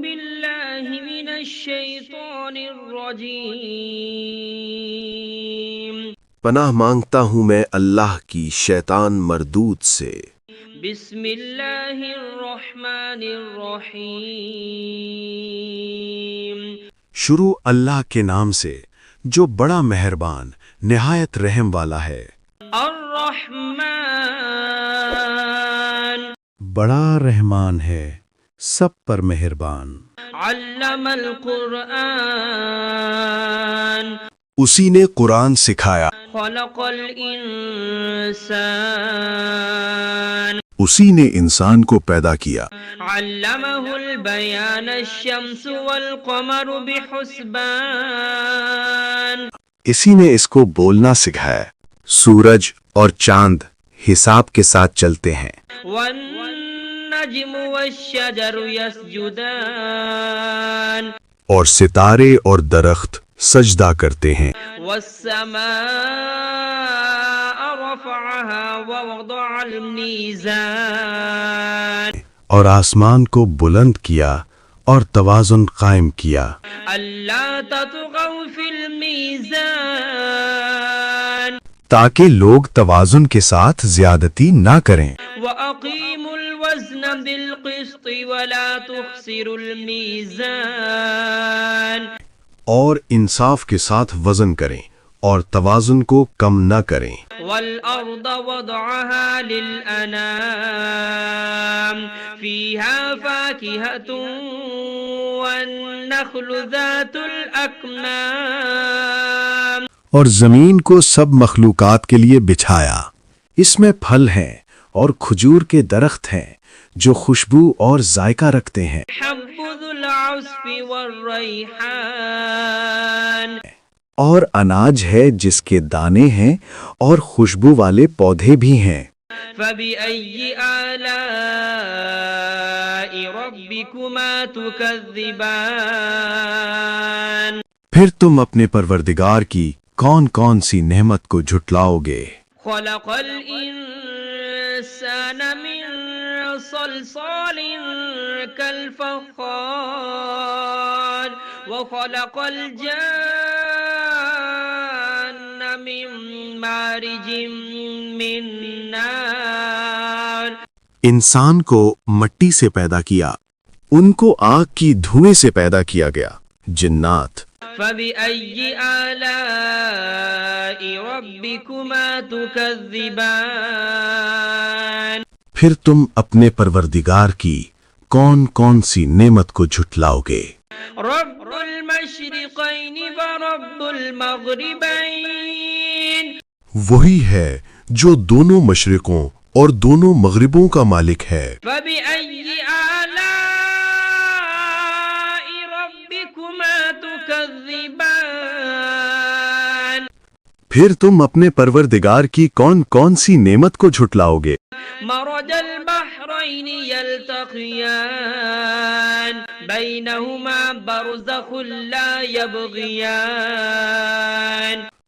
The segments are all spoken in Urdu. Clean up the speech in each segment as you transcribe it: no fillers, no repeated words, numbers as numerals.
بالله من الشيطان الرجيم پناہ مانگتا ہوں میں اللہ کی شیطان مردود سے۔ بسم اللہ الرحمن الرحیم شروع اللہ کے نام سے جو بڑا مہربان نہایت رحم والا ہے۔ الرحمن بڑا رحمان ہے، سب پر مہربان۔ علم القرآن اسی نے قرآن سکھایا، خلق الانسان اسی نے انسان کو پیدا کیا۔ علمہ البیان الشمس والقمر بحسبان اسی نے اس کو بولنا سکھایا، سورج اور چاند حساب کے ساتھ چلتے ہیں۔ والنجم والشجر يسجدان اور ستارے اور درخت سجدہ کرتے ہیں۔ والسماء رفعها ووضع الميزان اور آسمان کو بلند کیا اور توازن قائم کیا، ألا تطغوا في الميزان تاکہ لوگ توازن کے ساتھ زیادتی نہ کریں۔ وأقيموا الوزن بالقسط ولا تخسروا الميزان اور انصاف کے ساتھ وزن کریں اور توازن کو کم نہ کریں۔ والأرض وضعها للأنام فيها فاكهة والنخل ذات الأكمام اور زمین کو سب مخلوقات کے لیے بچھایا، اس میں پھل ہیں اور کھجور کے درخت ہیں جو خوشبو اور ذائقہ رکھتے ہیں۔ حب ذو العصف والريحان اور اناج ہے جس کے دانے ہیں اور خوشبو والے پودے بھی ہیں۔ فبأي آلاء ربكما تكذبان پھر تم اپنے پروردگار کی کون کون سی نعمت کو جھٹلاؤ گے؟ خلق الإنسان من صلصال كالفخار وخلق الجان من مارج من نار انسان کو مٹی سے پیدا کیا، ان کو آگ کی دھوئیں سے پیدا کیا گیا۔ جنات فبأي آلاء ربكما تكذبان پھر تم اپنے پروردگار کی کون کون سی نعمت کو جھٹلاؤ گے؟ رب المشرقين ورب المغربين وہی ہے جو دونوں مشرقوں اور دونوں مغربوں کا مالک ہے۔ فبأي آلاء ربكما تكذبان پھر تم اپنے پروردگار کی کون کون سی نعمت کو جھٹلاؤ گے؟ مرج البحرين يلتقيان بينهما برزخ لا يبغيان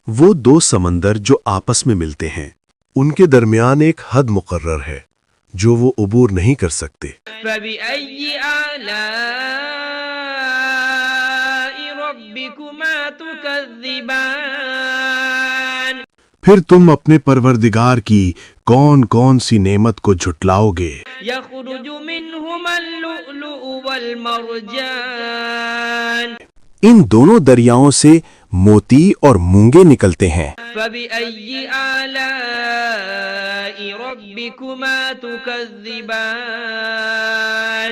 وہ دو سمندر جو آپس میں ملتے ہیں، ان کے درمیان ایک حد مقرر ہے جو وہ عبور نہیں کر سکتے۔ فبأي آلاء ربكما تكذبان پھر تم اپنے پروردگار کی کون کون سی نعمت کو جھٹلاؤ گے؟ يخرج منهما اللؤلؤ والمرجان ان دونوں دریاؤں سے موتی اور مونگے نکلتے ہیں۔ فبأي آلاء ربكما تكذبان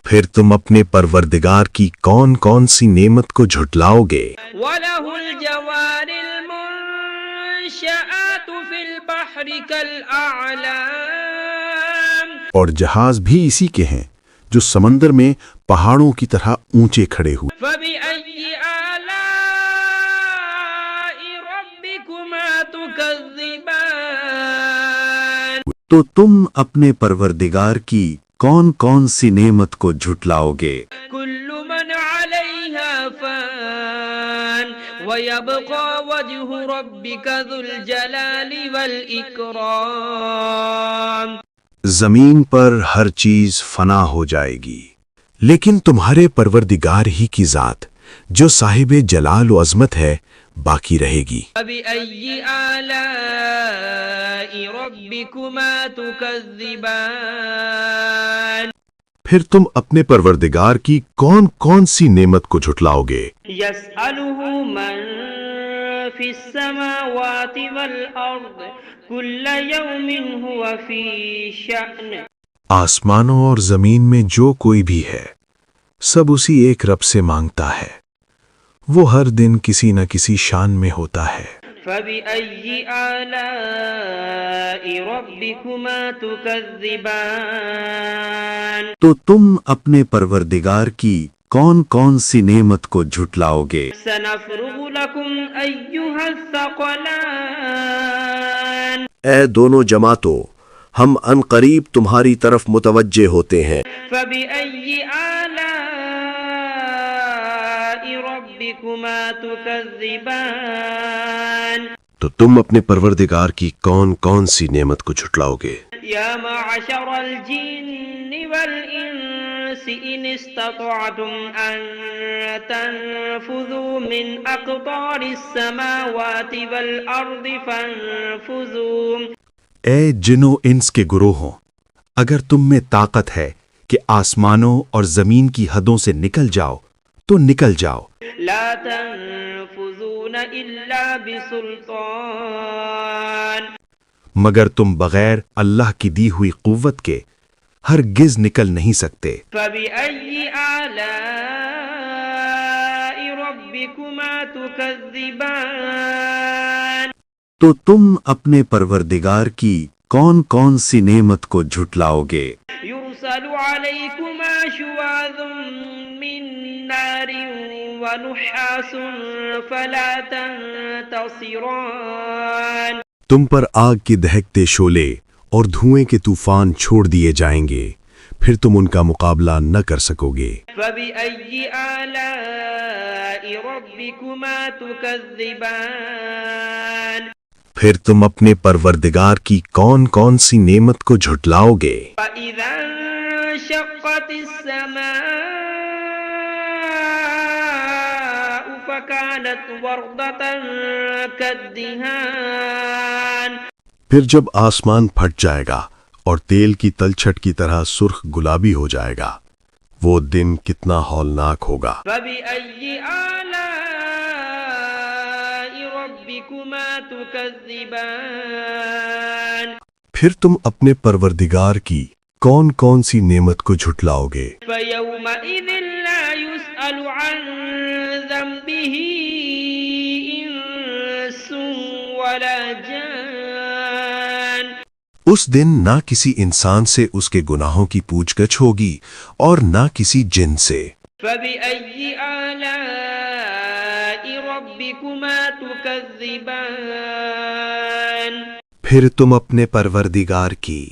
پھر تم اپنے پروردگار کی کون کون سی نعمت کو جھٹلاؤ گے؟ وله الجوار المنشآت في البحر كالأعلام اور جہاز بھی اسی کے ہیں جو سمندر میں پہاڑوں کی طرح اونچے کھڑے ہوئے۔ فبأي آلاء ربكما تكذبان تو تم اپنے پروردگار کی کون کون سی نعمت کو جھٹلاؤ گے؟ كل من عليها فان ويبقى وجه ربك ذو الجلال والإكرام زمین پر ہر چیز فنا ہو جائے گی، لیکن تمہارے پروردگار ہی کی ذات جو صاحب جلال و عظمت ہے باقی رہے گی۔ فبأي آلاء ربكما تكذبان پھر تم اپنے پروردگار کی کون کون سی نعمت کو جھٹلاؤ گے؟ يسأله من في السماوات والأرض كل يوم هو في شأن آسمانوں اور زمین میں جو کوئی بھی ہے سب اسی ایک رب سے مانگتا ہے، وہ ہر دن کسی نہ کسی شان میں ہوتا ہے۔ فبأي آلاء ربكما تكذبان تو تم اپنے پروردگار کی کون کون سی نعمت کو جھٹلاؤ گے؟ سنفرغ لكم أيها الثقلان اے دونوں جماعتوں، ہم ان قریب تمہاری طرف متوجہ ہوتے ہیں۔ فبأي آلاء ربكما تكذبان تو تم اپنے پروردگار کی کون کون سی نعمت کو جھٹلاؤ گے؟ يا معشر الجن والإنس إن استطعتم أن تنفذوا من أقطار السماوات والأرض فانفذوا اے جن و انس کے گروہوں، اگر تم میں طاقت ہے کہ آسمانوں اور زمین کی حدوں سے نکل جاؤ تو نکل جاؤ، لا تنفذون إلا بسلطان مگر تم بغیر اللہ کی دی ہوئی قوت کے ہرگز نکل نہیں سکتے۔ فبأي آلاء ربكما تكذبان تو تم اپنے پروردگار کی کون کون سی نعمت کو جھٹلاؤ گے؟ يرسل عليكما شواظ من نار ونحاس فلا تنتصران تم پر آگ کے دہکتے شعلے اور دھوئیں کے طوفان چھوڑ دیے جائیں گے، پھر تم ان کا مقابلہ نہ کر سکو گے۔ فبأي آلاء ربكما تكذبان پھر تم اپنے پروردگار کی کون کون سی نعمت کو جھٹلاؤ گے؟ فإذا انشقت السماء فكانت وردة كالدهان پھر جب آسمان پھٹ جائے گا اور تیل کی تلچھٹ کی طرح سرخ گلابی ہو جائے گا، وہ دن کتنا ہولناک ہوگا۔ فبأي آلاء ربكما تكذبان پھر تم اپنے پروردگار کی کون کون سی نعمت کو جھٹلاؤ گے؟ فيومئذ لا يسأل عن ذنبه إنس ولا جان اس دن نہ کسی انسان سے اس کے گناہوں کی پوچھ گچھ ہوگی اور نہ کسی جن سے۔ فبأي آلاء ربكما تكذبان پھر تم اپنے پروردگار کی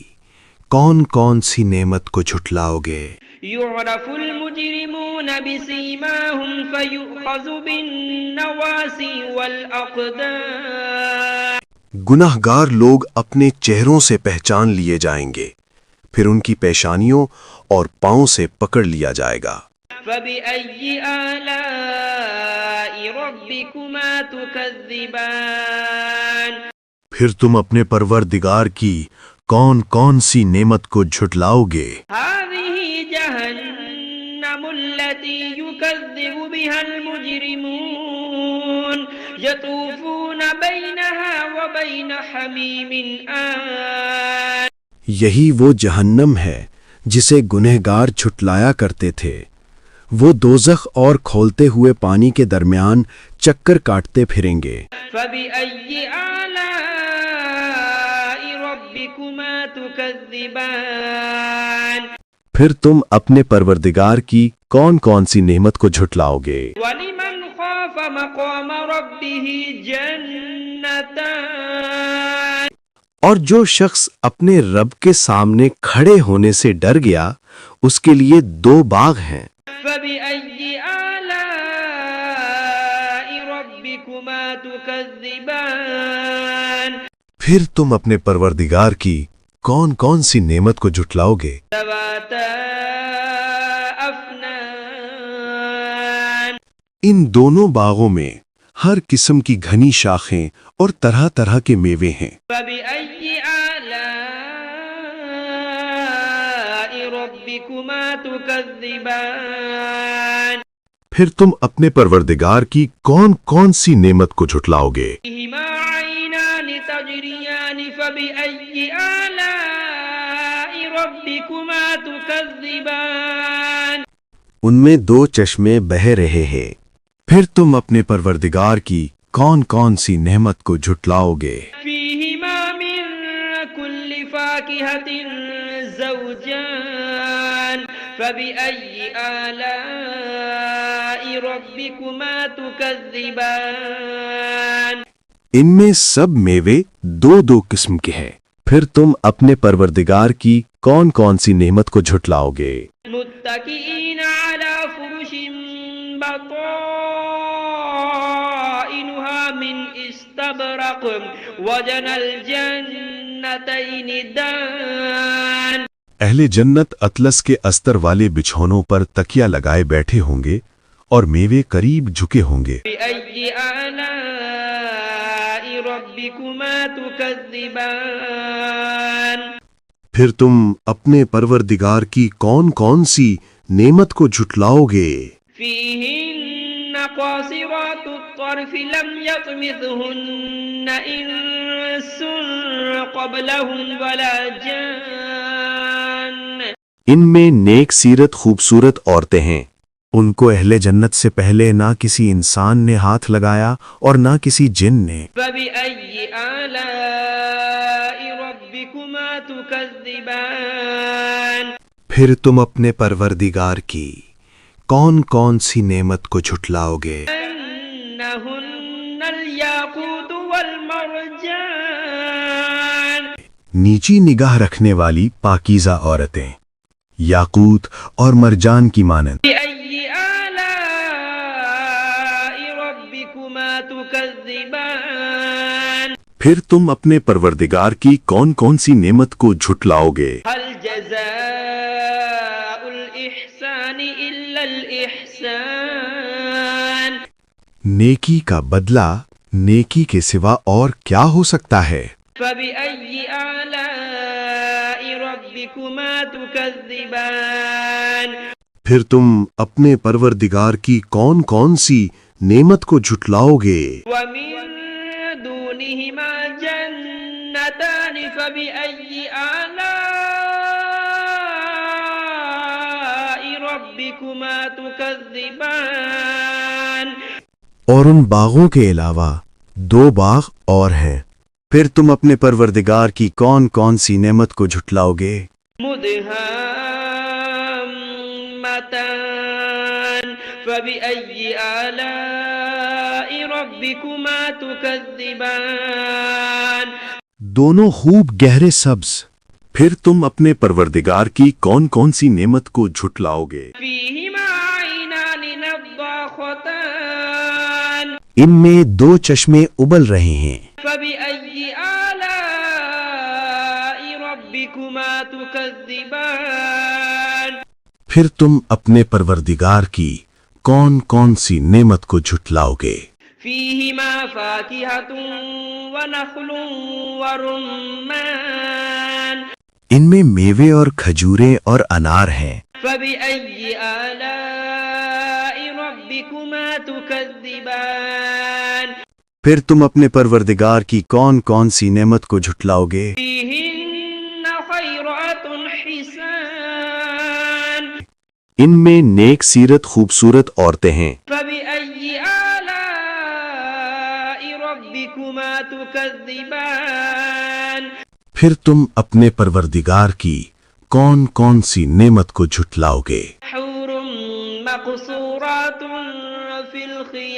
کون کون سی نعمت کو جھٹلاؤ گے؟ يعرف المجرمون بسيماهم فيؤخذ بالنواصي والأقدام گناہ گار لوگ اپنے چہروں سے پہچان لیے جائیں گے، پھر ان کی پیشانیوں اور پاؤں سے پکڑ لیا جائے گا۔ فبأي آلاء ربكما تكذبان پھر تم اپنے پروردگار کی کون کون سی نعمت کو جھٹلاؤ گے؟ هذه جهنم التي يكذب بها المجرمون يطوفون بينها وبين حميم آن یہی وہ جہنم ہے جسے گنہگار جھٹلایا کرتے تھے، وہ دوزخ اور کھولتے ہوئے پانی کے درمیان چکر کاٹتے پھریں گے۔ فبأي آلاء ربكما تكذبان پھر تم اپنے پروردگار کی کون کون سی نعمت کو جھٹلاؤ گے؟ ولمن خاف مقام ربه جنتان اور جو شخص اپنے رب کے سامنے کھڑے ہونے سے ڈر گیا اس کے لیے 2 باغ ہیں۔ فبأي آلاء ربكما تكذبان پھر تم اپنے پروردگار کی کون کون سی نعمت کو جھٹلاؤ گے؟ ذواتا أفنان ان دونوں باغوں میں ہر قسم کی گھنی شاخیں اور طرح طرح کے میوے ہیں۔ فبأي آلاء ربكما تكذبان پھر تم اپنے پروردگار کی کون کون سی نعمت کو جھٹلاؤ گے؟ فيهما عينان تجريان فبأي آلاء ربكما تكذبان ان میں دو چشمے بہہ رہے ہیں، پھر تم اپنے پروردگار کی کون کون سی نعمت کو جھٹلاؤ گے؟ فيهما من كل فاكهة زوجان فبأي آلاء ربكما تكذبان ان میں سب میوے دو دو قسم کے ہیں، پھر تم اپنے پروردگار کی کون کون سی نعمت کو جھٹلاؤ گے؟ متكئين على فرش بطائنها من استبرق وجنى الجنتين دان اہل جنت اطلس کے استر والے بچھونوں پر تکیا لگائے بیٹھے ہوں گے اور میوے قریب جھکے ہوں گے۔ بأي آلاء ربكما تكذبان پھر تم اپنے پروردگار کی کون کون سی نعمت کو جھٹلاؤ گے؟ فيهن قاصرات الطرف لم يطمثهن إنس قبلهم ولا جان ان میں نیک سیرت خوبصورت عورتیں ہیں، ان کو اہل جنت سے پہلے نہ کسی انسان نے ہاتھ لگایا اور نہ کسی جن نے۔ فبأي آلاء ربكما تكذبان پھر تم اپنے پروردگار کی کون کون سی نعمت کو جھٹلاؤ گے؟ أنهن الياقوت والمرجان نیچی نگاہ رکھنے والی پاکیزہ عورتیں، یاقوت اور مرجان کی مانند۔ بأي آلاء ربكما تكذبان پھر تم اپنے پروردگار کی کون کون سی نعمت کو جھٹلاؤ گے؟ هل جزاء الإحسان إلا الإحسان نیکی کا بدلہ نیکی کے سوا اور کیا ہو سکتا ہے؟ فبأي آلاء ربكما تكذبان پھر تم اپنے پروردگار کی کون کون سی نعمت کو جھٹلاؤ گے؟ ومن دونهما جنتان فبأي آلاء ربكما تكذبان اور ان باغوں کے علاوہ دو باغ اور ہیں، پھر تم اپنے پروردگار کی کون کون سی نعمت کو جھٹلاؤ گے؟ مدهامتان فبأي آلاء ربكما تكذبان دونوں خوب گہرے سبز، پھر تم اپنے پروردگار کی کون کون سی نعمت کو جھٹلاؤ گے؟ فيهما عينان نضاختان ان میں دو چشمے ابل رہے ہیں، فبأي آلاء ربكما تكذبان پھر تم اپنے پروردگار کی کون کون سی نعمت کو جھٹلاؤ گے؟ فيهما فاكهة ونخل ورمان ان میں میوے اور کھجوریں اور انار ہیں، فبأي آلاء ربكما تكذبان پھر تم اپنے پروردگار کی کون کون سی نعمت کو جھٹلاؤ گے؟ فيهن خيرات حسان ان میں نیک سیرت خوبصورت عورتیں ہیں، فبأي آلاء ربكما تكذبان پھر تم اپنے پروردگار کی کون کون سی نعمت کو جھٹلاؤ گے؟ حور مقصورات في الخيام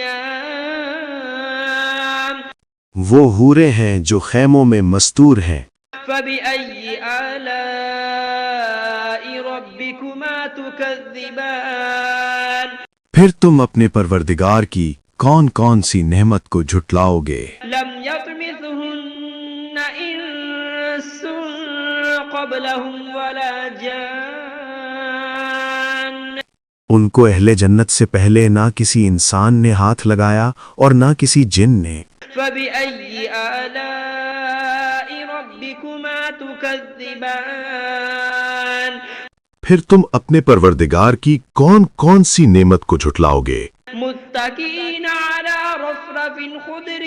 وہ حوریں ہیں جو خیموں میں مستور ہیں، فبأي آلاء ربكما تكذبان پھر تم اپنے پروردگار کی کون کون سی نعمت کو جھٹلاؤ گے؟ لم يطمثهن إنس قبلهم ولا جان ان کو اہل جنت سے پہلے نہ کسی انسان نے ہاتھ لگایا اور نہ کسی جن نے۔ فبأي آلاء ربكما تكذبان پھر تم اپنے پروردگار کی کون کون سی نعمت کو جھٹلاؤ گے؟ متكئين على رفرف خضر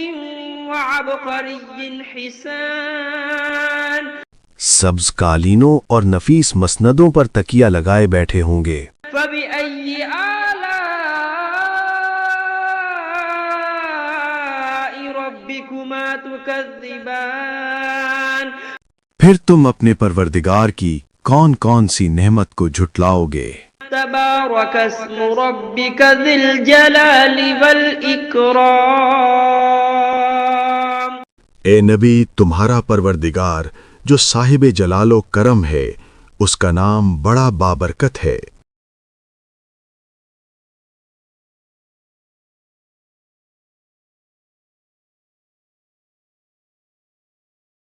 وعبقري حسان سبز قالینوں اور نفیس مسندوں پر تکیہ لگائے بیٹھے ہوں گے۔ فبأي آلاء ربكما تكذبان پھر تم اپنے پروردگار کی کون کون سی نعمت کو جھٹلاؤ گے؟ تبارك اسم ربك ذي الجلال والإكرام اے نبی، تمہارا پروردگار جو صاحب جلال و کرم ہے، اس کا نام بڑا بابرکت ہے۔